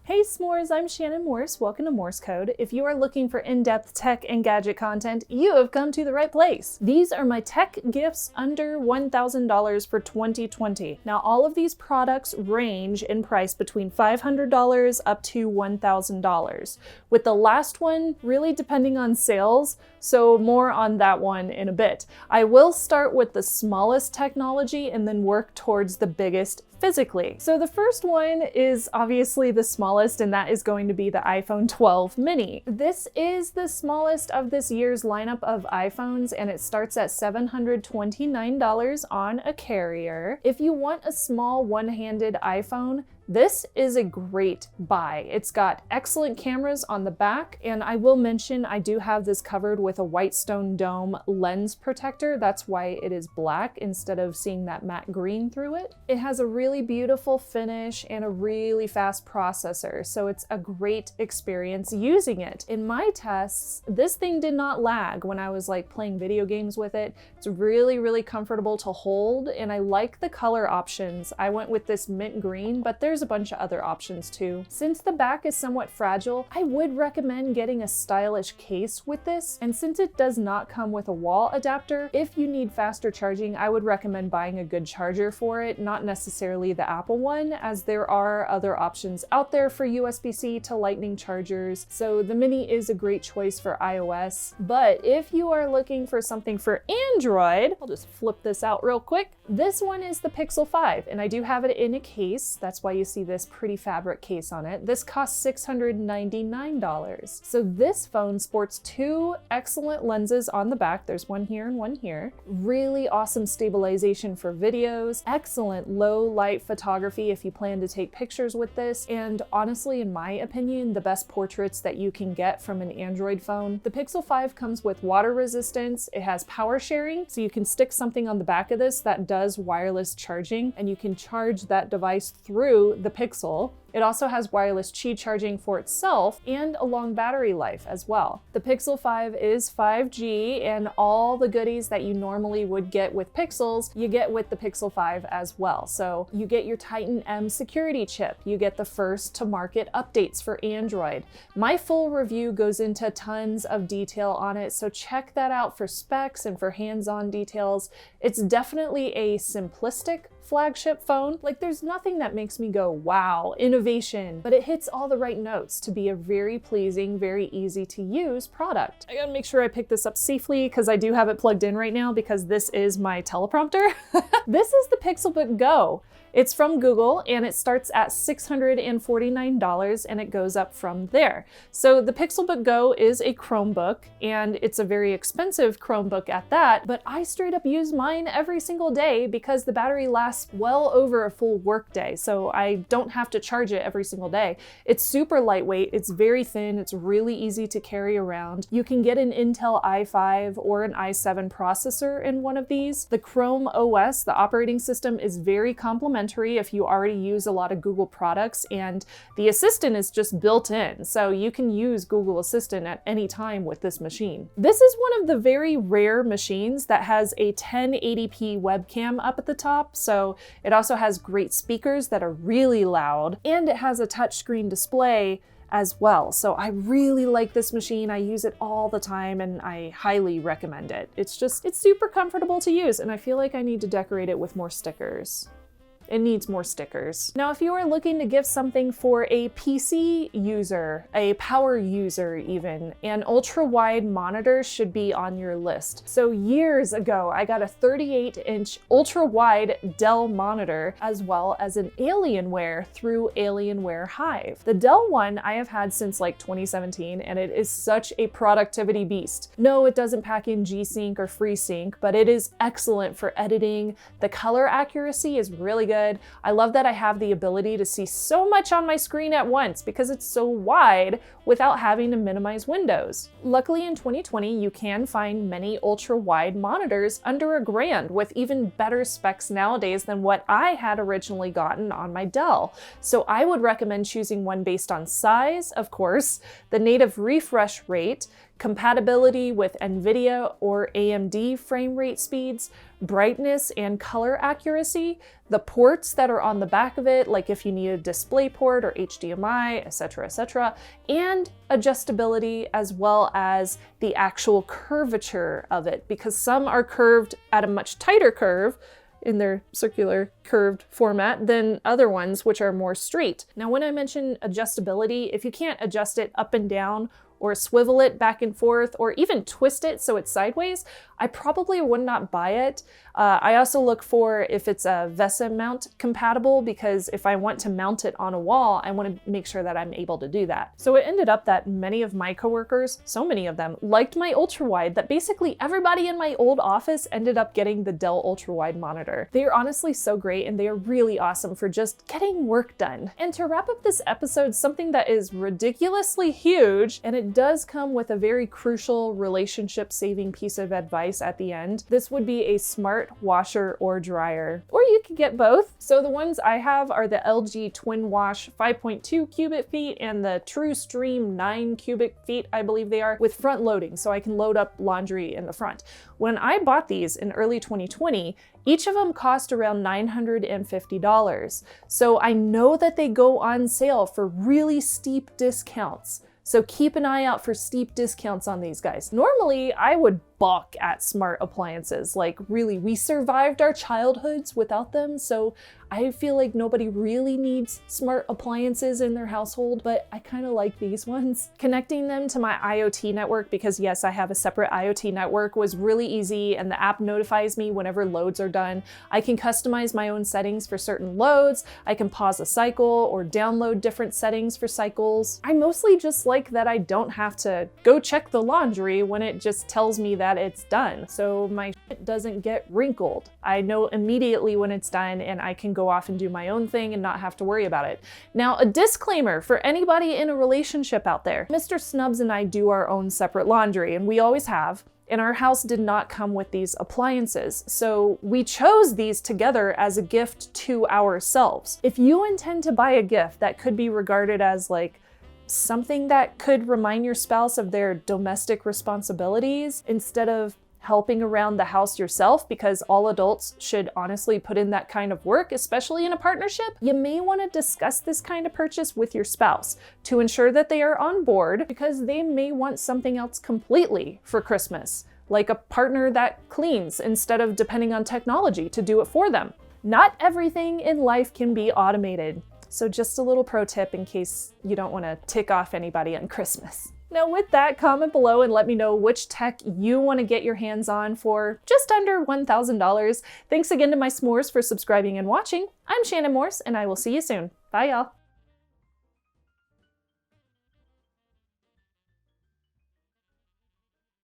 Hey S'mores, I'm Shannon Morse. Welcome to Morse Code. If you are looking for in-depth tech and gadget content, you have come to the right place. These are my tech gifts under $1,000 for 2020. Now, all of these products range in price between $500 up to $1,000, with the last one really depending on sales, so more on that one in a bit. I will start with the smallest technology and then work towards the biggest physically. So the first one is obviously the smallest, and that is going to be the iPhone 12 mini. This is the smallest of this year's lineup of iPhones, and it starts at $729 on a carrier. If you want a small one-handed iPhone, this is a great buy. It's got excellent cameras on the back, and I will mention I do have this covered with a white stone dome lens protector. That's why it is black instead of seeing that matte green through it. It has a really beautiful finish and a really fast processor, so it's a great experience using it. In my tests, this thing did not lag when I was playing video games with it. It's really comfortable to hold, and I like the color options. I went with this mint green, but there's a bunch of other options too. Since the back is somewhat fragile, I would recommend getting a stylish case with this, and since it does not come with a wall adapter, if you need faster charging, I would recommend buying a good charger for it, not necessarily the Apple one, as there are other options out there for USB-C to Lightning chargers, so the Mini is a great choice for iOS. But if you are looking for something for Android, I'll just flip this out real quick. This one is the Pixel 5, and I do have it in a case. That's why you see this pretty fabric case on it. This costs $699. So this phone sports two excellent lenses on the back. There's one here and one here. Really awesome stabilization for videos, excellent low light photography if you plan to take pictures with this, and honestly, in my opinion, the best portraits that you can get from an Android phone. The Pixel 5 comes with water resistance. It has power sharing, so you can stick something on the back of this that does wireless charging, and you can charge that device through the Pixel. It also has wireless Qi charging for itself and a long battery life as well. The Pixel 5 is 5G, and all the goodies that you normally would get with Pixels, you get with the Pixel 5 as well. So you get your Titan M security chip, you get the first to market updates for Android. My full review goes into tons of detail on it, so check that out for specs and for hands-on details. It's definitely a simplistic flagship phone. There's nothing that makes me go, wow, innovation, but it hits all the right notes to be a very pleasing, very easy to use product. I gotta make sure I pick this up safely because I do have it plugged in right now because this is my teleprompter. This is the Pixelbook Go. It's from Google, and it starts at $649 and it goes up from there. So the Pixelbook Go is a Chromebook, and it's a very expensive Chromebook at that, but I straight up use mine every single day because the battery lasts well over a full work day, so I don't have to charge it every single day. It's super lightweight, it's very thin, it's really easy to carry around. You can get an Intel i5 or an i7 processor in one of these. The Chrome OS, the operating system, is very complementary if you already use a lot of Google products, and the Assistant is just built in, so you can use Google Assistant at any time with this machine. This is one of the very rare machines that has a 1080p webcam up at the top, so it also has great speakers that are really loud, and it has a touchscreen display as well. So I really like this machine. I use it all the time, and I highly recommend it. It's super comfortable to use, and I feel like I need to decorate it with more stickers. It needs more stickers. Now, if you are looking to gift something for a PC user, a power user even, an ultra-wide monitor should be on your list. So years ago, I got a 38-inch ultra-wide Dell monitor, as well as an Alienware through Alienware Hive. The Dell one I have had since 2017, and it is such a productivity beast. No, it doesn't pack in G-Sync or FreeSync, but it is excellent for editing. The color accuracy is really good. I love that I have the ability to see so much on my screen at once because it's so wide without having to minimize windows. Luckily in 2020, you can find many ultra-wide monitors under $1,000 with even better specs nowadays than what I had originally gotten on my Dell. So I would recommend choosing one based on size, of course, the native refresh rate, compatibility with NVIDIA or AMD frame rate speeds, brightness and color accuracy, the ports that are on the back of it, like if you need a display port or HDMI, etc., and adjustability, as well as the actual curvature of it, because some are curved at a much tighter curve in their circular curved format than other ones which are more straight. Now, when I mention adjustability, if you can't adjust it up and down or swivel it back and forth or even twist it so it's sideways, I probably would not buy it. I also look for if it's a VESA mount compatible, because if I want to mount it on a wall, I want to make sure that I'm able to do that. So it ended up that many of my coworkers, so many of them, liked my ultrawide that basically everybody in my old office ended up getting the Dell Ultrawide monitor. They are honestly so great, and they are really awesome for just getting work done. And to wrap up this episode, something that is ridiculously huge, and it does come with a very crucial relationship-saving piece of advice at the end. This would be a smart washer or dryer, or you could get both. So the ones I have are the LG Twin Wash 5.2 cubic feet and the True Stream 9 cubic feet, I believe they are, with front loading, so I can load up laundry in the front. When I bought these in early 2020, each of them cost around $950. So I know that they go on sale for really steep discounts. So keep an eye out for steep discounts on these guys. Normally, I would balk at smart appliances. Like, really, we survived our childhoods without them, so I feel like nobody really needs smart appliances in their household, but I kind of like these ones. Connecting them to my IoT network, because yes, I have a separate IoT network, was really easy, and the app notifies me whenever loads are done. I can customize my own settings for certain loads. I can pause a cycle or download different settings for cycles. I mostly just like that I don't have to go check the laundry when it just tells me that it's done, so my shit doesn't get wrinkled. I know immediately when it's done, and I can go off and do my own thing and not have to worry about it. Now, a disclaimer for anybody in a relationship out there. Mr. Snubs and I do our own separate laundry, and we always have. And our house did not come with these appliances, so we chose these together as a gift to ourselves. If you intend to buy a gift that could be regarded as like something that could remind your spouse of their domestic responsibilities instead of helping around the house yourself, because all adults should honestly put in that kind of work, especially in a partnership, you may want to discuss this kind of purchase with your spouse to ensure that they are on board, because they may want something else completely for Christmas, like a partner that cleans instead of depending on technology to do it for them. Not everything in life can be automated. So just a little pro tip in case you don't want to tick off anybody on Christmas. Now with that, comment below and let me know which tech you want to get your hands on for just under $1,000. Thanks again to my s'mores for subscribing and watching. I'm Shannon Morse, and I will see you soon. Bye y'all.